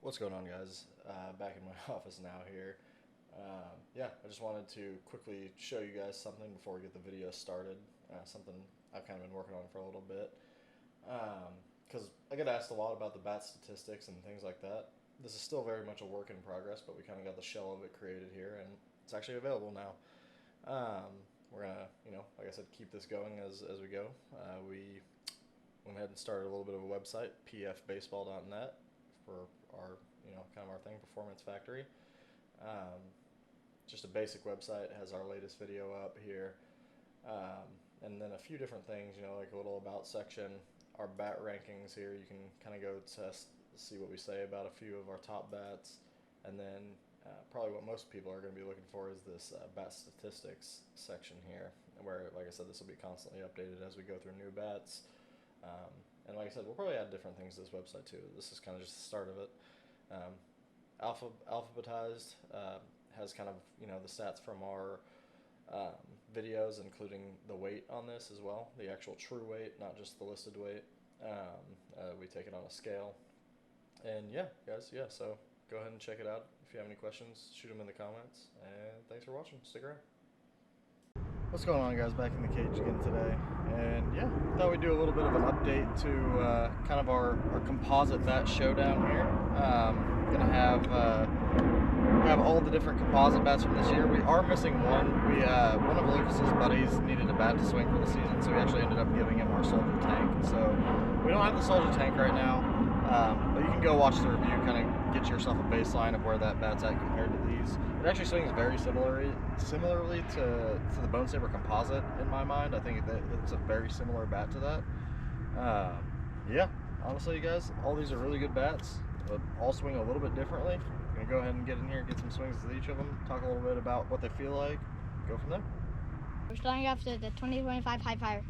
What's going on, guys? Back in my office now here. Yeah, I just wanted to quickly show you guys something before we get the video started. Something I've kind of been working on for a little bit. Because I get asked a lot about the bat statistics and things like that. This is still very much a work in progress, but we kind of got the shell of it created here, and it's actually available now. We're gonna, like I said, keep this going as we go. We went ahead and started a little bit of a website, pfbaseball.net, for our, kind of our thing, Performance Factory. Just a basic website, has our latest video up here. And then a few different things, like a little about section, our bat rankings here. You can kind of go test, see what we say about a few of our top bats. And then probably what most people are going to be looking for is this bat statistics section here, where, like I said, this will be constantly updated as we go through new bats. And like I said, we'll probably add different things to this website too. This is kind of just the start of it. Alphabetized, has kind of, the stats from our videos, including the weight on this as well, the actual true weight, not just the listed weight. We take it on a scale. And yeah, guys, so go ahead and check it out. If you have any questions, shoot them in the comments. And thanks for watching. Stick around. What's going on, guys? Back in the cage again today, and yeah, thought we'd do a little bit of an update to kind of our composite bat showdown here. Gonna have all the different composite bats from this year. We are missing one. One of Lucas's buddies needed a bat to swing for the season, so we actually ended up giving him our Soldier Tank. So we don't have the Soldier Tank right now, but you can go watch the review, kind of get yourself a baseline of where that bat's at compared to these. It actually swings very similarly to the Bonesaber Composite in my mind. I think that it's a very similar bat to that. Yeah, honestly, you guys, all these are really good bats, but all swing a little bit differently. I'm gonna go ahead and get in here and get some swings with each of them, talk a little bit about what they feel like, go from there. We're starting off with the 2025 High Fire.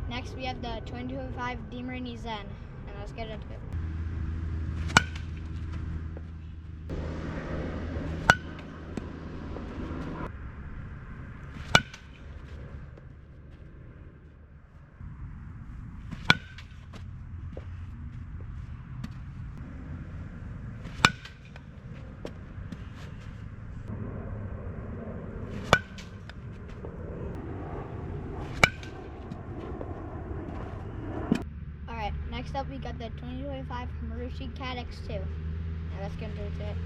Next, we have the 2025 DeMarini Zen, and let's get into it. Next up, we got the 2025 Marucci Cat X2. Now let's get into it.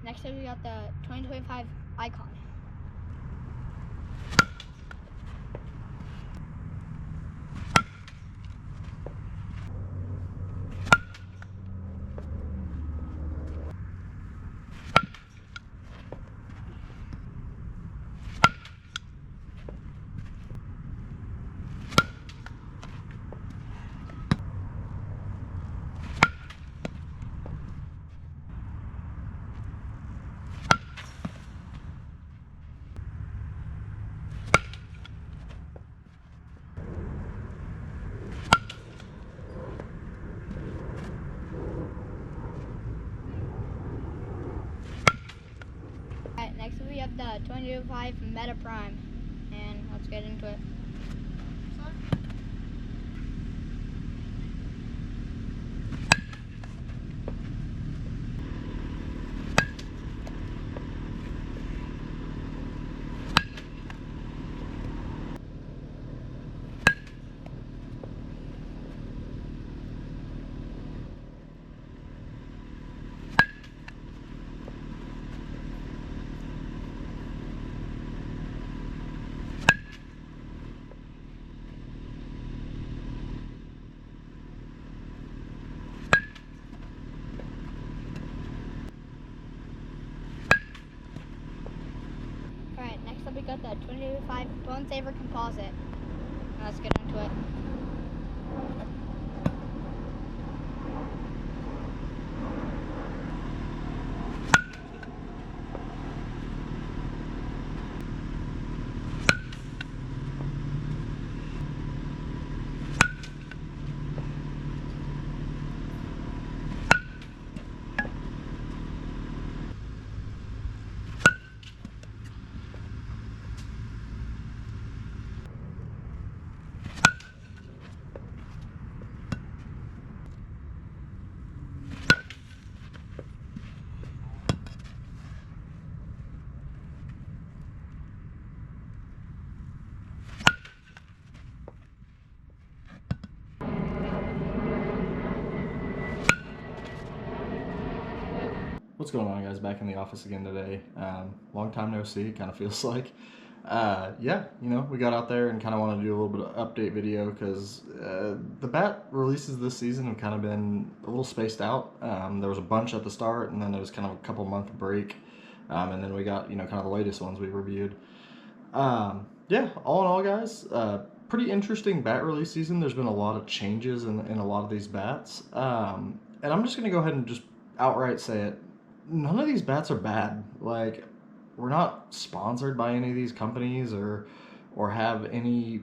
Next up, we got the 2025 Icon. have the 2025 Meta Prime, and let's get into it. Alright, next up we got the 2025 Bonesaber Composite. Now let's get into it. What's going on, guys? Back in the office again today. Long time no see, kind of feels like. Yeah, we got out there and kind of wanted to do a little bit of update video because the bat releases this season have kind of been a little spaced out. There was a bunch at the start, and then there was kind of a couple month break, and then we got kind of the latest ones we reviewed. Yeah, all in all, guys, pretty interesting bat release season. There's been a lot of changes in a lot of these bats, and I'm just gonna go ahead and just outright say it. None of these bats are bad. Like, we're not sponsored by any of these companies or have any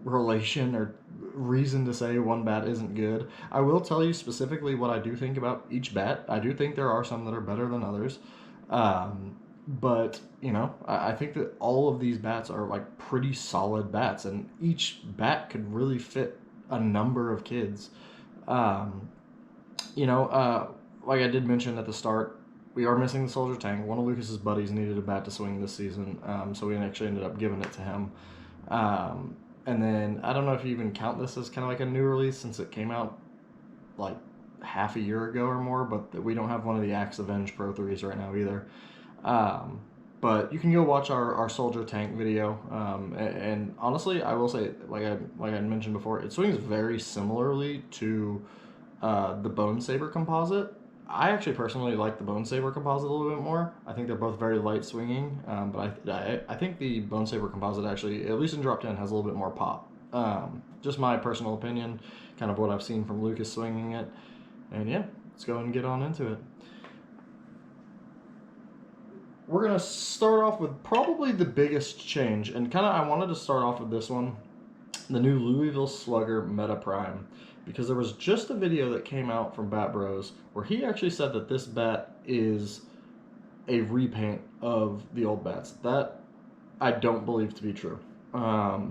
relation or reason to say one bat isn't good. I will tell you specifically what I do think about each bat. I do think there are some that are better than others, but I think that all of these bats are like pretty solid bats, and each bat could really fit a number of kids. Like I did mention at the start, we are missing the Soldier Tank. One of Lucas's buddies needed a bat to swing this season, so we actually ended up giving it to him. And then, I don't know if you even count this as kind of like a new release since it came out like half a year ago or more, but we don't have one of the Axe Avenge Pro 3s right now either. But you can go watch our Soldier Tank video, and honestly, I will say, like I mentioned before, it swings very similarly to the Bonesaber Composite. I actually personally like the Bonesaber Composite a little bit more. I think they're both very light swinging, but I think the Bonesaber Composite actually, at least in drop 10, has a little bit more pop. Just my personal opinion, kind of what I've seen from Lucas swinging it. And yeah, let's go ahead and get on into it. We're going to start off with probably the biggest change, and I wanted to start off with this one, the new Louisville Slugger Meta Prime. Because there was just a video that came out from Bat Bros where he actually said that this bat is a repaint of the old bats. That I don't believe to be true.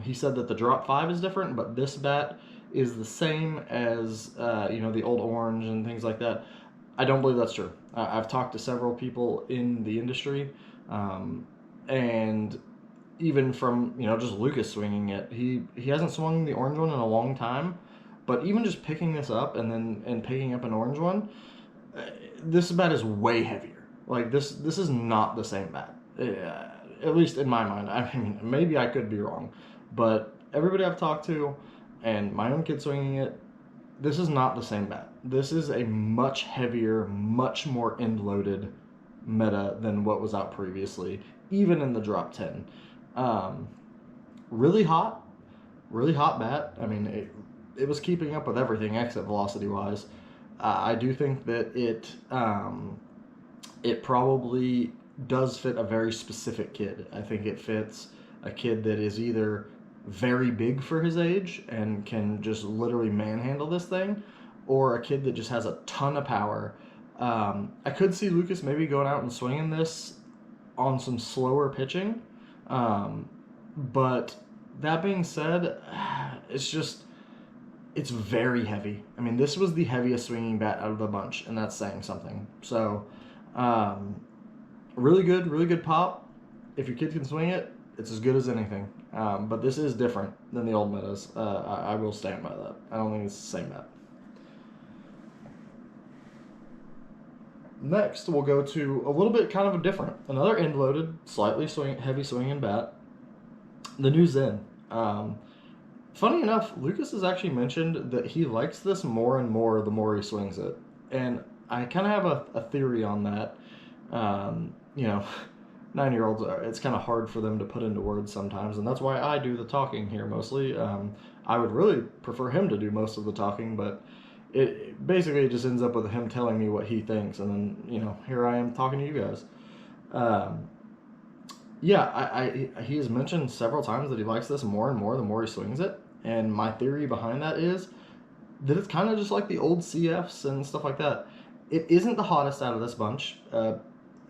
He said that the drop 5 is different, but this bat is the same as the old orange and things like that. I don't believe that's true. I've talked to several people in the industry, and even from just Lucas swinging it, he hasn't swung the orange one in a long time. But even just picking this up and picking up an orange one, this bat is way heavier. Like this is not the same bat, at least in my mind. I mean, maybe I could be wrong, but everybody I've talked to, and my own kid swinging it, this is not the same bat. This is a much heavier, much more end-loaded meta than what was out previously, even in the drop 10. Really hot bat. I mean, it was keeping up with everything exit velocity wise. I do think that it probably does fit a very specific kid. I think it fits a kid that is either very big for his age and can just literally manhandle this thing, or a kid that just has a ton of power. I could see Lucas maybe going out and swinging this on some slower pitching. But that being said, it's very heavy. I mean, this was the heaviest swinging bat out of the bunch, and that's saying something. So, really good pop. If your kid can swing it, it's as good as anything. But this is different than the old metas. I will stand by that. I don't think it's the same bat. Next, we'll go to a little bit kind of a different, another end-loaded, slightly heavy swinging bat, the new Zen. Funny enough, Lucas has actually mentioned that he likes this more and more the more he swings it. And I kind of have a theory on that. 9-year-olds, it's kind of hard for them to put into words sometimes, and that's why I do the talking here mostly. I would really prefer him to do most of the talking, but it basically just ends up with him telling me what he thinks, and then, here I am talking to you guys. He has mentioned several times that he likes this more and more the more he swings it, and my theory behind that is that it's kind of just like the old CFs and stuff like that. It isn't the hottest out of this bunch.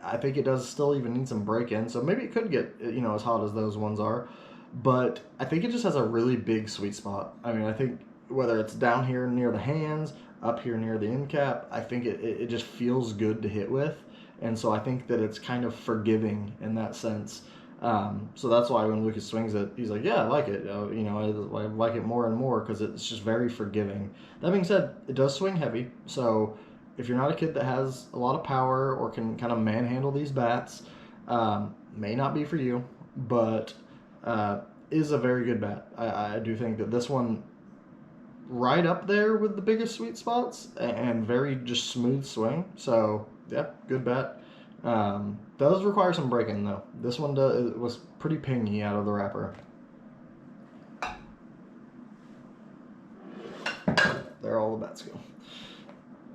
I think it does still even need some break-in, so maybe it could get, as hot as those ones are, but I think it just has a really big sweet spot. I mean, I think whether it's down here near the hands, up here near the end cap, I think it just feels good to hit with. And so I think that it's kind of forgiving in that sense. So that's why when Lucas swings it, he's like, yeah, I like it. I like it more and more because it's just very forgiving. That being said, it does swing heavy. So if you're not a kid that has a lot of power or can kind of manhandle these bats, may not be for you, but is a very good bat. I do think that this one right up there with the biggest sweet spots and very just smooth swing. So yeah, good bat. Does require some break-in though. This one was pretty pingy out of the wrapper. There all the bats go.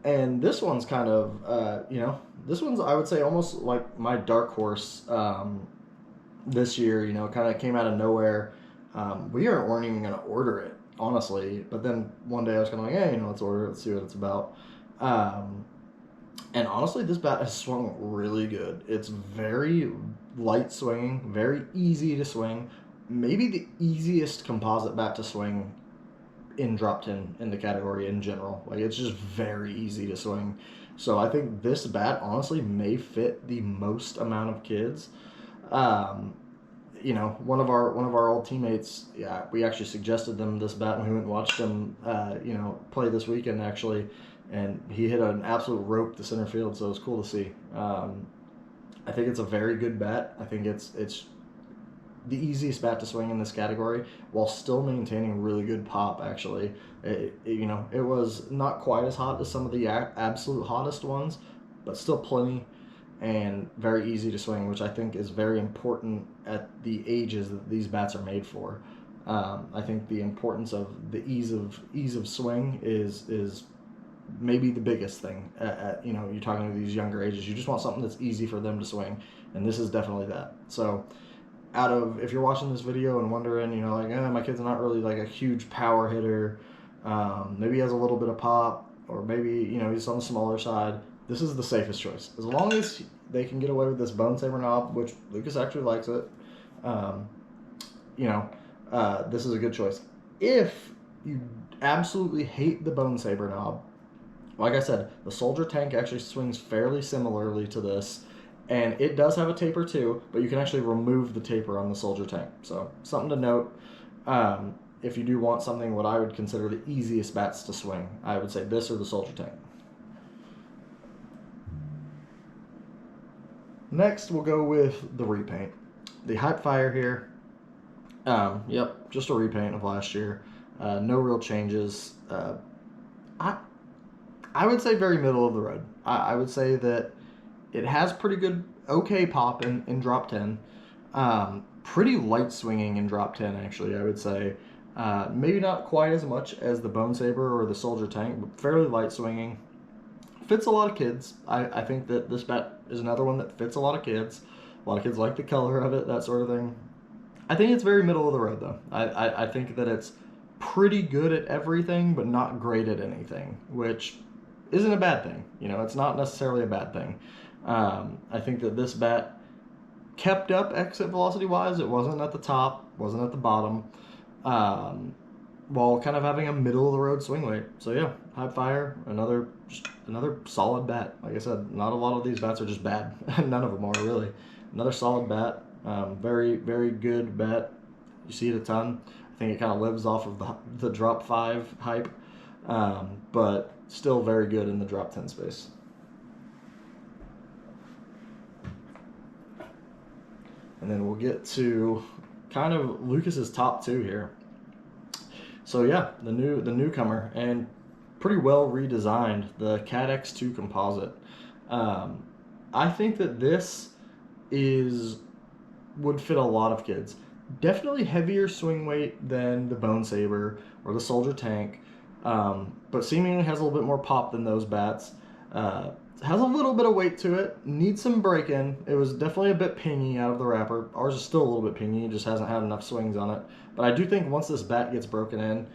And this one's kind of, this one's, I would say, almost like my dark horse this year, kind of came out of nowhere. We weren't even going to order it, honestly. But then one day I was kind of like, hey, let's order it, let's see what it's about. And honestly, this bat has swung really good. It's very light swinging, very easy to swing. Maybe the easiest composite bat to swing in drop 10 in the category in general. Like, it's just very easy to swing. So I think this bat honestly may fit the most amount of kids. One of our old teammates, we actually suggested them this bat, and we went and watched them play this weekend actually, and he hit an absolute rope to center field, so it was cool to see. I think it's a very good bat. I think it's the easiest bat to swing in this category while still maintaining really good pop, actually. It was not quite as hot as some of the absolute hottest ones, but still plenty and very easy to swing, which I think is very important at the ages that these bats are made for. I think the importance of the ease of swing is maybe the biggest thing. You're talking to these younger ages. You just want something that's easy for them to swing, and this is definitely that. So if you're watching this video and wondering, my kid's not really like a huge power hitter, maybe he has a little bit of pop, or maybe, he's on the smaller side, this is the safest choice. As long as they can get away with this Bonesaber knob, which Lucas actually likes it, this is a good choice. If you absolutely hate the Bonesaber knob, like I said, the Soldier Tank actually swings fairly similarly to this, and it does have a taper too, but you can actually remove the taper on the Soldier Tank. So something to note, if you do want something what I would consider the easiest bats to swing, I would say this or the Soldier Tank. Next, we'll go with the repaint. The Hype Fire here, just a repaint of last year. No real changes. I would say very middle of the road. I would say that it has pretty good, okay pop in drop 10. Pretty light swinging in drop 10, actually, I would say. Maybe not quite as much as the Bonesaber or the Soldier Tank, but fairly light swinging. Fits a lot of kids. I think that this bat is another one that fits a lot of kids. A lot of kids like the color of it, that sort of thing. I think it's very middle of the road, though. I think that it's pretty good at everything, but not great at anything, which isn't a bad thing. It's not necessarily a bad thing. I think that this bat kept up exit velocity wise. It wasn't at the top, wasn't at the bottom, while kind of having a middle of the road swing weight. So yeah, high fire, another solid bat. Like I said, not a lot of these bats are just bad. None of them are really. Another solid bat. Very, very good bat. You see it a ton. I think it kind of lives off of the drop 5 hype, but still very good in the drop 10 space. And then we'll get to kind of Lucas's top 2 here. So yeah, the newcomer, and pretty well redesigned, the Cat X2 Composite. I think that this would fit a lot of kids. Definitely heavier swing weight than the Bonesaber or the Soldier Tank, but seemingly has a little bit more pop than those bats. Has a little bit of weight to it. Needs some break-in. It was definitely a bit pingy out of the wrapper. Ours is still a little bit pingy. It just hasn't had enough swings on it. But I do think once this bat gets broken in,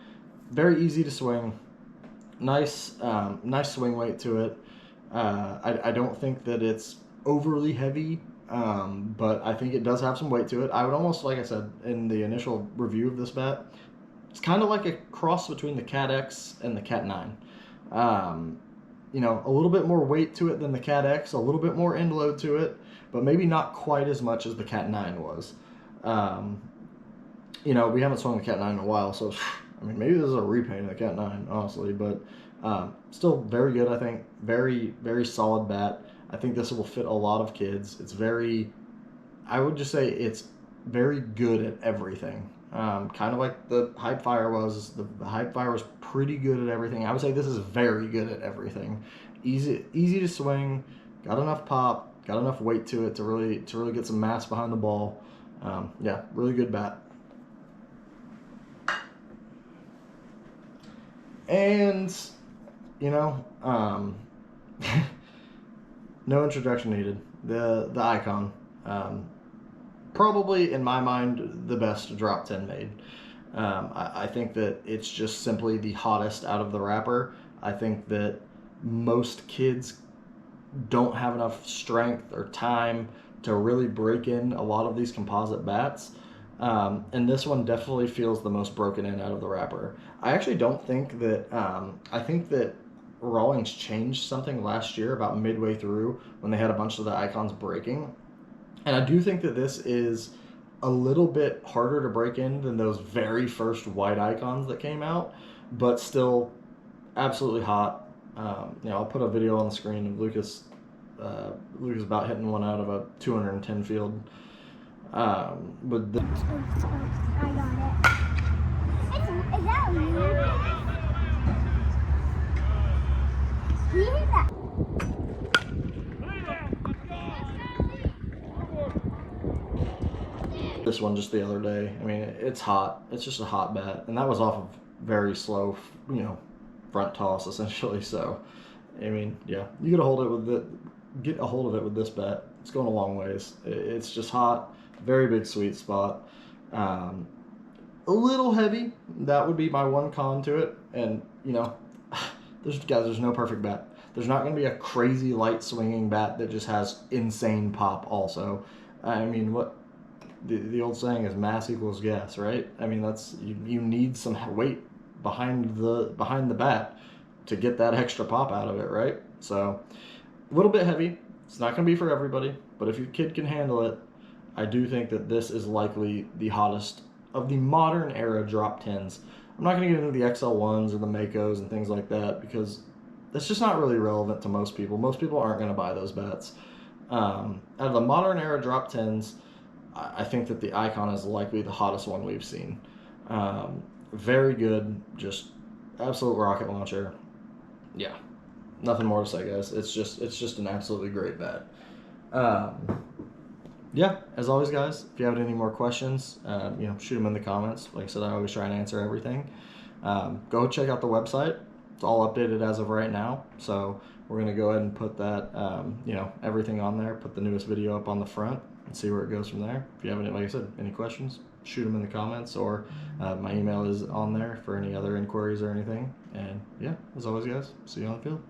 very easy to swing. Nice swing weight to it. I don't think that it's overly heavy, but I think it does have some weight to it. I would almost, like I said in the initial review of this bat, it's kind of like a cross between the Cat X and the Cat 9. You know, a little bit more weight to it than the Cat X, a little bit more end load to it, but maybe not quite as much as the Cat 9 was. You know, we haven't swung the Cat 9 in a while, so I mean, maybe this is a repaint of the Cat 9, honestly, but still very good, I think. Very, very solid bat. I think this will fit a lot of kids. It's very, I would just say it's very good at everything. Kind of like the Hype Fire was. The Hype Fire was pretty good at everything. I would say this is very good at everything. Easy to swing, got enough pop, got enough weight to it to really get some mass behind the ball. Yeah, really good bat. And, you know, no introduction needed. The Icon, probably in my mind the best drop 10 made. I think that it's just simply the hottest out of the wrapper. I think that most kids don't have enough strength or time to really break in a lot of these composite bats. And this one definitely feels the most broken in out of the wrapper. I actually don't think that, I think that Rawlings changed something last year about midway through when they had a bunch of the icons breaking. And I do think that this is a little bit harder to break in than those very first white icons that came out, but still absolutely hot. You know, I'll put a video on the screen of Lucas about hitting one out of a 210 field. With the I got it. Is that you? He hit that. This one just the other day. I mean, it's hot. It's just a hot bat, and that was off of very slow, you know, front toss essentially. So, I mean, yeah, you get a hold of it with this bat. It's going a long ways. It's just hot. Very big sweet spot. A little heavy. That would be my one con to it. And, you know, there's no perfect bat. There's not going to be a crazy light swinging bat that just has insane pop also. I mean, what the old saying is mass equals gas, right? I mean, that's you need some weight behind the bat to get that extra pop out of it, right? So, a little bit heavy. It's not going to be for everybody, but if your kid can handle it, I do think that this is likely the hottest of the modern era drop 10s. I'm not going to get into the XL1s or the Makos and things like that because that's just not really relevant to most people. Most people aren't going to buy those bats. Out of the modern era drop 10s, I think that the Icon is likely the hottest one we've seen. Very good, just absolute rocket launcher. Yeah, nothing more to say, guys. It's just an absolutely great bat. Yeah, as always, guys, if you have any more questions, you know, shoot them in the comments. Like I said, I always try and answer everything. Go check out the website. It's all updated as of right now. So we're going to go ahead and put that, you know, everything on there, put the newest video up on the front and see where it goes from there. If you have any, like I said, any questions, shoot them in the comments, or my email is on there for any other inquiries or anything. And yeah, as always, guys, see you on the field.